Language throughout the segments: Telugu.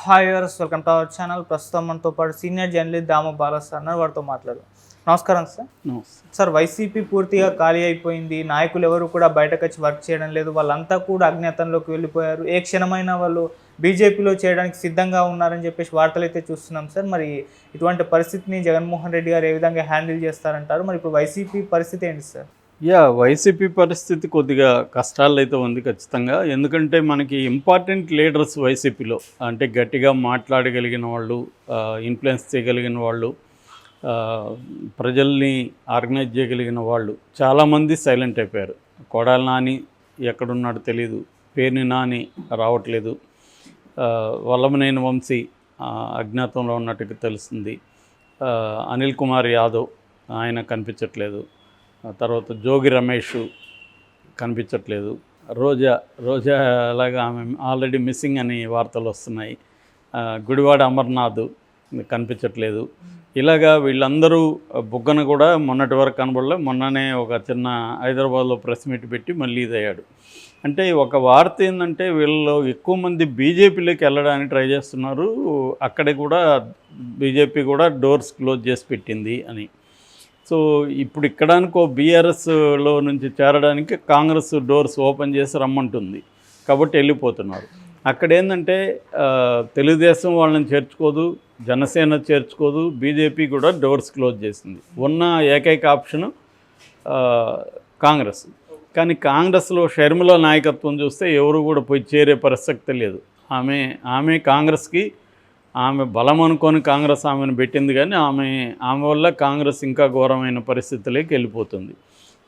Hi viewers, welcome to our channel. ప్రస్తుతం మనతో పాటు సీనియర్ జర్నలిస్ట్ దామ బాలాస్ అన్నారు, వారితో మాట్లాడదాం. నమస్కారం సార్. సార్, వైసీపీ పూర్తిగా ఖాళీ అయిపోయింది. నాయకులు ఎవరు కూడా బయటకు వచ్చి వర్క్ చేయడం లేదు. వాళ్ళంతా కూడా అజ్ఞాతంలోకి వెళ్ళిపోయారు. ఏ క్షణమైనా వాళ్ళు బీజేపీలో చేయడానికి సిద్ధంగా ఉన్నారని చెప్పేసి వార్తలు అయితే చూస్తున్నాం సార్. మరి ఇటువంటి పరిస్థితిని జగన్మోహన్ రెడ్డి గారు ఏ విధంగా హ్యాండిల్ చేస్తారంటారు? మరి ఇప్పుడు వైసీపీ పరిస్థితి ఏంటి సార్? వైసీపీ పరిస్థితి కొద్దిగా కష్టాలు అయితే ఉంది ఖచ్చితంగా. ఎందుకంటే మనకి ఇంపార్టెంట్ లీడర్స్ వైసీపీలో అంటే గట్టిగా మాట్లాడగలిగిన వాళ్ళు, ఇన్ఫ్లుయెన్స్ చేయగలిగిన వాళ్ళు, ప్రజల్ని ఆర్గనైజ్ చేయగలిగిన వాళ్ళు చాలామంది సైలెంట్ అయిపోయారు. కొడాలి నాని ఎక్కడున్నాడో తెలియదు, పేర్ని నాని రావట్లేదు, వల్లభనేని వంశీ అజ్ఞాతంలో ఉన్నట్టుగా తెలుస్తుంది, అనిల్ కుమార్ యాదవ్ ఆయన కనిపించట్లేదు, తర్వాత జోగి రమేష్ కనిపించట్లేదు, రోజా అలాగా ఆమె ఆల్రెడీ మిస్సింగ్ అని వార్తలు వస్తున్నాయి, గుడివాడ అమర్నాథ్ కనిపించట్లేదు. ఇలాగా వీళ్ళందరూ బుగ్గన కూడా మొన్నటి వరకు కనబడలే. మొన్ననే ఒక చిన్న హైదరాబాద్లో ప్రెస్ మీట్ పెట్టి మళ్ళీ ఇదయ్యాడు. అంటే ఒక వార్త ఏంటంటే వీళ్ళలో ఎక్కువ మంది బీజేపీలోకి వెళ్ళడానికి ట్రై చేస్తున్నారు. అక్కడే కూడా బీజేపీ కూడా డోర్స్ క్లోజ్ చేసి పెట్టింది అని. సో ఇప్పుడు ఇక్కడానికో బీఆర్ఎస్లో నుంచి చేరడానికి కాంగ్రెస్ డోర్స్ ఓపెన్ చేసి రమ్మంటుంది కాబట్టి వెళ్ళిపోతున్నారు. అక్కడ ఏంటంటే తెలుగుదేశం వాళ్ళని చేర్చుకోదు, జనసేన చేర్చుకోదు, బీజేపీ కూడా డోర్స్ క్లోజ్ చేసింది. ఉన్న ఏకైక ఆప్షను కాంగ్రెస్. కానీ కాంగ్రెస్లో షర్మిల నాయకత్వం చూస్తే ఎవరు కూడా పోయి చేరే ప్రసక్తి లేదు. ఆమె కాంగ్రెస్కి ఆమె బలం అనుకొని కాంగ్రెస్ ఆమెను పెట్టింది, కానీ ఆమె వల్ల కాంగ్రెస్ ఇంకా ఘోరమైన పరిస్థితులకి వెళ్ళిపోతుంది.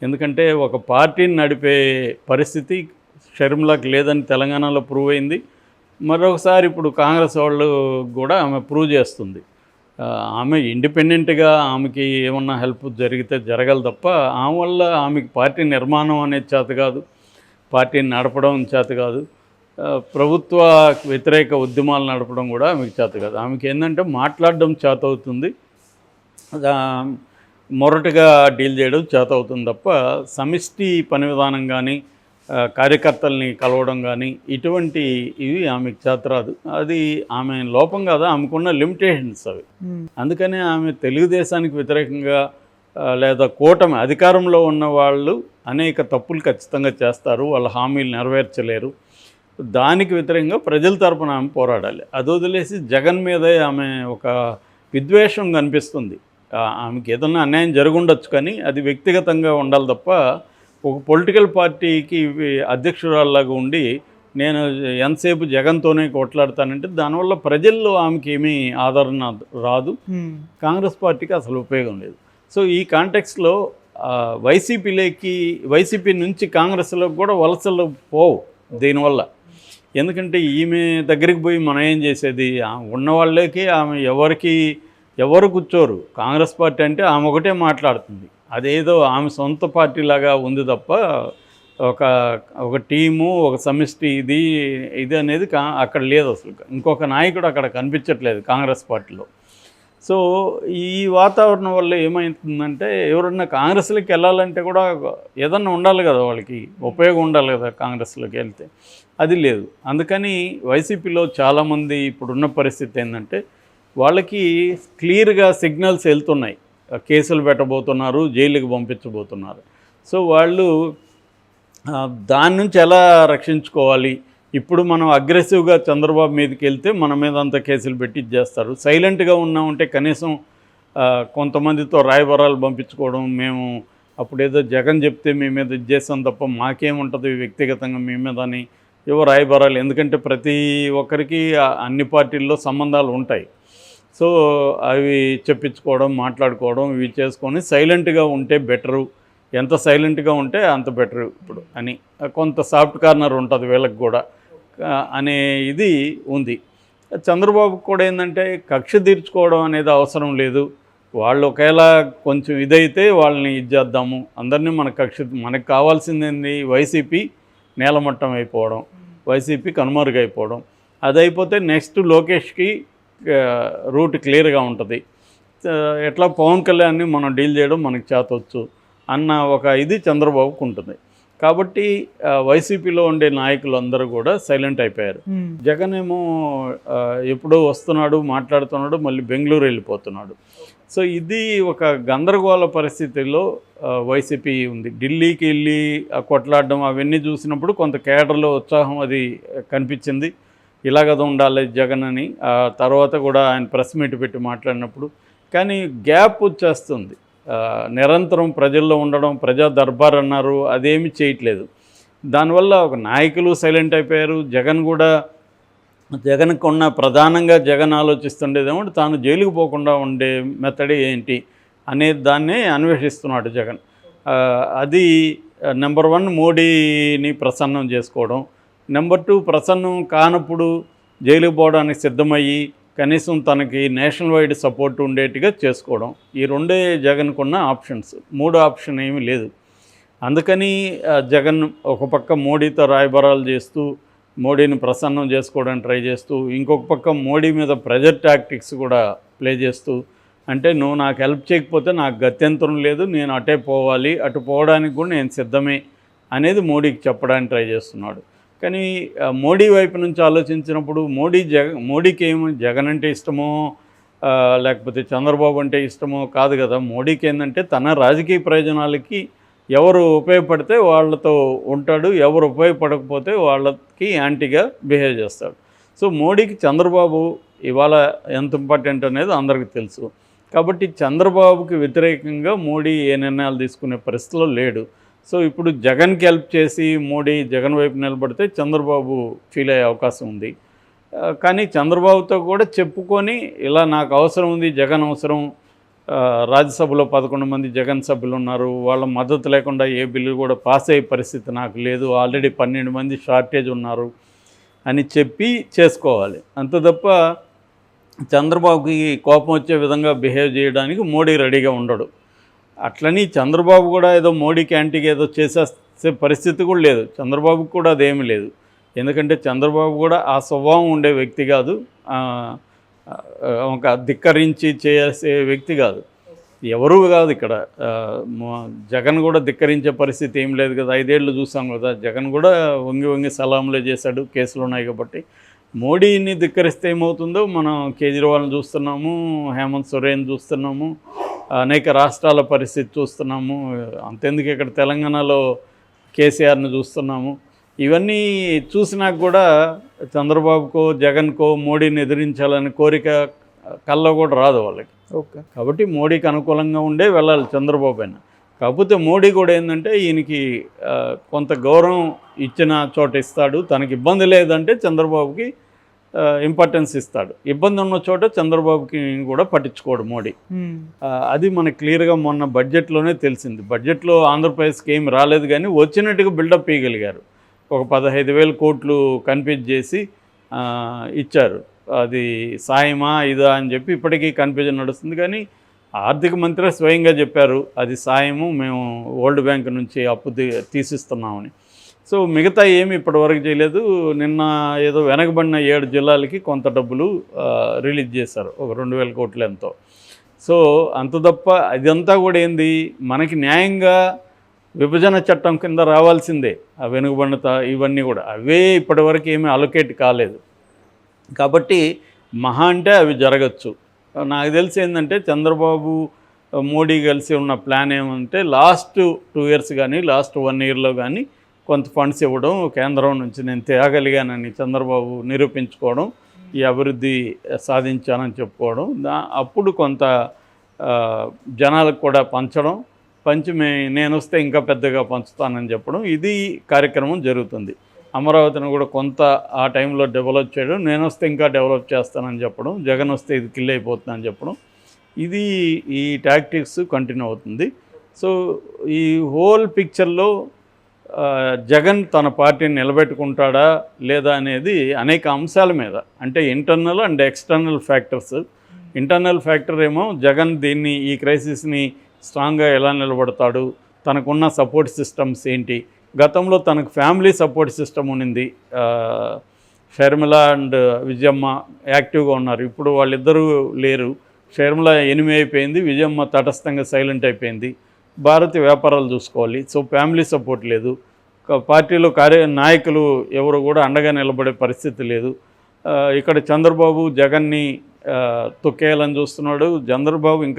ఎందుకంటే ఒక పార్టీని నడిపే పరిస్థితి షర్మిలకు లేదని తెలంగాణలో ప్రూవ్ అయింది. మరొకసారి ఇప్పుడు కాంగ్రెస్ వాళ్ళు కూడా ఆమె ప్రూవ్ చేస్తుంది. ఆమె ఇండిపెండెంట్గా ఆమెకి ఏమన్నా హెల్ప్ జరిగితే జరగాలి తప్ప ఆమె వల్ల ఆమెకి పార్టీ నిర్మాణం అనేది చేత కాదు, పార్టీని నడపడం చేత కాదు, ప్రభుత్వ వ్యతిరేక ఉద్యమాలు నడపడం కూడా ఆమెకు చేత కాదు. ఆమెకి ఏంటంటే మాట్లాడడం చేత అవుతుంది, మొరటుగా డీల్ చేయడం చేత అవుతుంది తప్ప సమిష్టి పని విధానం కానీ కార్యకర్తల్ని కలవడం కానీ ఇటువంటి ఇవి ఆమెకు చేత రాదు. అది ఆమె లోపం కాదు, ఆమెకున్న లిమిటేషన్స్ అవి. అందుకనే ఆమె తెలుగుదేశానికి వ్యతిరేకంగా లేదా కూటమి అధికారంలో ఉన్న వాళ్ళు అనేక తప్పులు ఖచ్చితంగా చేస్తారు, వాళ్ళ హామీలు నెరవేర్చలేరు. దానికి వ్యతిరేకంగా ప్రజల తరపున ఆమె పోరాడాలి. అది వదిలేసి జగన్ మీదే ఆమె ఒక విద్వేషం కనిపిస్తుంది. ఆమెకి ఏదన్నా అన్యాయం జరుగుండొచ్చు, కానీ అది వ్యక్తిగతంగా ఉండాలి తప్ప ఒక పొలిటికల్ పార్టీకి అధ్యక్షురాల్లాగా ఉండి నేను ఎంతసేపు జగన్తోనే కొట్లాడతానంటే దానివల్ల ప్రజల్లో ఆమెకి ఏమీ ఆదరణ రాదు, కాంగ్రెస్ పార్టీకి అసలు ఉపయోగం లేదు. సో ఈ కాంటెక్స్లో వైసీపీ నుంచి కాంగ్రెస్లోకి కూడా వలసలు పోవు దీనివల్ల. ఎందుకంటే ఈమె దగ్గరికి పోయి మనం ఏం చేసేది? ఉన్నవాళ్ళకి ఆమె ఎవరు కూర్చోరు. కాంగ్రెస్ పార్టీ అంటే ఆమె ఒకటే మాట్లాడుతుంది, అదేదో ఆమె సొంత పార్టీలాగా ఉంది తప్ప ఒక టీము, ఒక సమిష్టి ఇది అనేది అక్కడ లేదు అసలు. ఇంకొక నాయకుడు అక్కడ కనిపించట్లేదు కాంగ్రెస్ పార్టీలో. సో ఈ వాతావరణం వల్ల ఏమవుతుందంటే ఎవరన్నా కాంగ్రెస్లోకి వెళ్ళాలంటే కూడా ఏదన్నా ఉండాలి కదా, వాళ్ళకి ఉపయోగం ఉండాలి కదా కాంగ్రెస్లోకి వెళ్తే, అది లేదు. అందుకని వైసీపీలో చాలామంది ఇప్పుడున్న పరిస్థితి ఏంటంటే వాళ్ళకి క్లియర్గా సిగ్నల్స్ వెళ్తున్నాయి, కేసులు పెట్టబోతున్నారు, జైలుకి పంపించబోతున్నారు. సో వాళ్ళు దాని నుంచి ఎలా రక్షించుకోవాలి? ఇప్పుడు మనం అగ్రెసివ్గా చంద్రబాబు మీదకి వెళ్తే మన మీద అంత కేసులు పెట్టి ఇచ్చేస్తారు. సైలెంట్గా ఉన్నామంటే కనీసం కొంతమందితో రాయబారాలు పంపించుకోవడం, మేము అప్పుడేదో జగన్ చెప్తే మీ మీద ఇచ్చేస్తాం తప్ప మాకేముంటుంది వ్యక్తిగతంగా మీ మీద అని రాయబారాలు. ఎందుకంటే ప్రతి ఒక్కరికి అన్ని పార్టీల్లో సంబంధాలు ఉంటాయి. సో అవి చెప్పించుకోవడం, మాట్లాడుకోవడం, ఇవి చేసుకొని సైలెంట్గా ఉంటే బెటరు, ఎంత సైలెంట్గా ఉంటే అంత బెటరు ఇప్పుడు అని కొంత సాఫ్ట్ కార్నర్ ఉంటుంది వీళ్ళకి కూడా అనే ఇది ఉంది. చంద్రబాబుకు కూడా ఏంటంటే కక్ష తీర్చుకోవడం అనేది అవసరం లేదు. వాళ్ళు ఒకవేళ కొంచెం ఇదైతే వాళ్ళని చేద్దాము, అందరినీ మనకు కావాల్సింది వైసీపీ నేలమట్టం అయిపోవడం, వైసీపీ కనుమరుగైపోవడం. అది అయిపోతే నెక్స్ట్ లోకేష్కి రూట్ క్లియర్గా ఉంటుంది. ఎట్లా పవన్ కళ్యాణ్ని మనం డీల్ చేయడం మనకు చేతవచ్చు అన్న ఒక ఇది చంద్రబాబుకు ఉంటుంది. కాబట్టి వైసీపీలో ఉండే నాయకులు అందరూ కూడా సైలెంట్ అయిపోయారు. జగన్ ఏమో ఎప్పుడో వస్తున్నాడు, మాట్లాడుతున్నాడు, మళ్ళీ బెంగళూరు వెళ్ళిపోతున్నాడు. సో ఇది ఒక గందరగోళ పరిస్థితిలో వైసీపీ ఉంది. ఢిల్లీకి వెళ్ళి కొట్లాడడం అవన్నీ చూసినప్పుడు కొంత కేడర్లో ఉత్సాహం అది కనిపించింది. ఇలాగదా ఉండాలి జగన్ అని. తర్వాత కూడా ఆయన ప్రెస్ మీట్ పెట్టి మాట్లాడినప్పుడు కానీ గ్యాప్ వచ్చేస్తుంది. నిరంతరం ప్రజల్లో ఉండడం, ప్రజా దర్బార్ అన్నారు, అదేమి చేయట్లేదు. దానివల్ల ఒక నాయకులు సైలెంట్ అయిపోయారు. జగన్కు ఉన్న ప్రధానంగా జగన్ ఆలోచిస్తుండేదేమో తాను జైలుకు పోకుండా ఉండే మెథడ్ ఏంటి అనే దాన్నే అన్వేషిస్తున్నాడు జగన్. అది నెంబర్ 1 మోడీని ప్రసన్నం చేసుకోవడం, నెంబర్ 2 ప్రసన్నం కానప్పుడు జైలుకు పోవడానికి సిద్ధమయ్యి కనీసం తనకి నేషనల్ వైడ్ సపోర్ట్ ఉండేట్టుగా చేసుకోవడం. ఈ రెండే జగన్కున్న ఆప్షన్స్. 3 ఆప్షన్ ఏమీ లేదు. అందుకని జగన్ ఒక పక్క మోడీతో రాయబారాలు చేస్తూ మోడీని ప్రసన్నం చేసుకోవడానికి ట్రై చేస్తూ, ఇంకొక పక్క మోడీ మీద ప్రెజర్ టాక్టిక్స్ కూడా ప్లే చేస్తూ, అంటే నువ్వు నాకు హెల్ప్ చేయకపోతే నాకు గత్యంతరం లేదు, నేను అటే పోవాలి, అటు పోవడానికి కూడా నేను సిద్ధమే అనేది మోడీకి చెప్పడానికి ట్రై చేస్తున్నాడు. కానీ మోడీ వైపు నుంచి ఆలోచించినప్పుడు మోడీకి ఏమో జగన్ అంటే ఇష్టమో లేకపోతే చంద్రబాబు అంటే ఇష్టమో కాదు కదా. మోడీకి ఏంటంటే తన రాజకీయ ప్రయోజనాలకి ఎవరు ఉపయోగపడితే వాళ్ళతో ఉంటాడు, ఎవరు ఉపయోగపడకపోతే వాళ్ళకి యాంటీగా బిహేవ్ చేస్తాడు. సో మోడీకి చంద్రబాబు ఇవాళ ఎంత ఇంపార్టెంట్ అనేది అందరికీ తెలుసు. కాబట్టి చంద్రబాబుకి వ్యతిరేకంగా మోడీ ఏ నిర్ణయాలు తీసుకునే పరిస్థితిలో లేడు. సో ఇప్పుడు జగన్కి హెల్ప్ చేసి మోడీ జగన్ వైపు నిలబడితే చంద్రబాబు ఫీల్ అయ్యే అవకాశం ఉంది. కానీ చంద్రబాబుతో కూడా చెప్పుకొని ఇలా నాకు అవసరం ఉంది, జగన్ అవసరం, రాజ్యసభలో 11 మంది జగన్ సభ్యులు ఉన్నారు, వాళ్ళ మద్దతు లేకుండా ఏ బిల్లు కూడా పాస్ అయ్యే పరిస్థితి నాకు లేదు, ఆల్రెడీ 12 మంది షార్టేజ్ ఉన్నారు అని చెప్పి చేసుకోవాలి. అంత తప్ప చంద్రబాబుకి కోపం వచ్చే విధంగా బిహేవ్ చేయడానికి మోడీ రెడీగా ఉండడు. అట్లని చంద్రబాబు కూడా ఏదో మోడీకి యాంటీగా ఏదో చేసే పరిస్థితి కూడా లేదు. చంద్రబాబుకి కూడా అదేమీ లేదు. ఎందుకంటే చంద్రబాబు కూడా ఆ స్వభావం ఉండే వ్యక్తి కాదు, ఒక ధిక్కరించి చేసే వ్యక్తి కాదు, ఎవరు కాదు. ఇక్కడ జగన్ కూడా ధిక్కరించే పరిస్థితి ఏం లేదు కదా. 5 ఏళ్ళు చూసాం కదా, జగన్ కూడా వంగి సలాంలే చేశాడు, కేసులు ఉన్నాయి కాబట్టి. మోడీని ధిక్కరిస్తే ఏమవుతుందో మనం కేజ్రీవాల్ని చూస్తున్నాము, హేమంత్ సోరెన్ చూస్తున్నాము, అనేక రాష్ట్రాల పరిస్థితి చూస్తున్నాము, అంతెందుకు ఇక్కడ తెలంగాణలో కేసీఆర్ని చూస్తున్నాము. ఇవన్నీ చూసినాక కూడా చంద్రబాబుకో జగన్కో మోడీని ఎదిరించాలని కోరిక కల్లో కూడా రాదు వాళ్ళకి. ఓకే, కాబట్టి మోడీకి అనుకూలంగా ఉండే వెళ్ళాలి చంద్రబాబు అయినా. కాకపోతే మోడీ కూడా ఏంటంటే ఈయనకి కొంత గౌరవం ఇచ్చిన చోట ఇస్తాడు, తనకి ఇబ్బంది లేదంటే చంద్రబాబుకి ఇంపార్టెన్స్ ఇస్తాడు, ఇబ్బంది ఉన్న చోట చంద్రబాబుకి కూడా పట్టించుకోడు మోడీ. అది మనకు క్లియర్గా మొన్న బడ్జెట్లోనే తెలిసింది. బడ్జెట్లో ఆంధ్రప్రదేశ్కి ఏమి రాలేదు కానీ వచ్చినట్టుగా బిల్డప్ ఇవ్వగలిగారు. ఒక 15,000 కోట్లు కన్ఫ్యూజ్ చేసి ఇచ్చారు. అది సాయమా ఇదా అని చెప్పి ఇప్పటికీ కన్ఫ్యూజన్ నడుస్తుంది. కానీ ఆర్థిక మంత్రి స్వయంగా చెప్పారు అది సాయము, మేము వరల్డ్ బ్యాంక్ నుంచి అప్పు తీసిస్తున్నామని. సో మిగతా ఏమి ఇప్పటివరకు చేయలేదు. నిన్న ఏదో వెనకబడిన 7 జిల్లాలకి కొంత డబ్బులు రిలీజ్ చేశారు, ఒక 2,000 కోట్లు ఎంతో. సో అంత తప్ప ఇదంతా కూడా ఏంది, మనకి న్యాయంగా విభజన చట్టం కింద రావాల్సిందే. ఆ వెనుకబడిన ఇవన్నీ కూడా అవే ఇప్పటివరకు ఏమీ అలొకేట్ కాలేదు. కాబట్టి మహా అంటే అవి జరగచ్చు. నాకు తెలిసి ఏంటంటే చంద్రబాబు మోడీ కలిసి ఉన్న ప్లాన్ ఏమంటే లాస్ట్ 2 ఇయర్స్ కానీ లాస్ట్ 1 ఇయర్లో కానీ కొంత ఫండ్స్ ఇవ్వడం, కేంద్రం నుంచి నేను తేగలిగానని చంద్రబాబు నిరూపించుకోవడం, ఈ అభివృద్ధి సాధించానని చెప్పుకోవడం, అప్పుడు కొంత జనాలకు కూడా పంచడం, పంచి నేను వస్తే ఇంకా పెద్దగా పంచుతానని చెప్పడం, ఇది కార్యక్రమం జరుగుతుంది. అమరావతిని కూడా కొంత ఆ టైంలో డెవలప్ చేయడం, నేను వస్తే ఇంకా డెవలప్ చేస్తానని చెప్పడం, జగన్ వస్తే ఇది కిల్ అయిపోతుందని చెప్పడం, ఇది ఈ టాక్టిక్స్ కంటిన్యూ అవుతుంది. సో ఈ హోల్ పిక్చర్లో జగన్ తన పార్టీని నిలబెట్టుకుంటాడా లేదా అనేది అనేక అంశాల మీద, అంటే internal and external factors. Internal factor ఏమో జగన్ దీన్ని ఈ క్రైసిస్ని స్ట్రాంగ్గా ఎలా నిలబడతాడు, తనకున్న సపోర్ట్ సిస్టమ్స్ ఏంటి. గతంలో తనకు ఫ్యామిలీ సపోర్ట్ సిస్టమ్ ఉన్నింది, షర్మిల అండ్ విజయమ్మ యాక్టివ్గా ఉన్నారు. ఇప్పుడు వాళ్ళిద్దరూ లేరు. షర్మిల ఎనిమి అయిపోయింది, విజయమ్మ తటస్థంగా సైలెంట్ అయిపోయింది. భారతి వ్యాపారాలు చూసుకోవాలి, సో ఫ్యామిలీ సపోర్ట్ లేదు. పార్టీలో నాయకులు ఎవరు కూడా అండగా నిలబడే పరిస్థితి లేదు. ఇక్కడ చంద్రబాబు జగన్ని తొక్కేయాలని చూస్తున్నాడు. చంద్రబాబు ఇంకా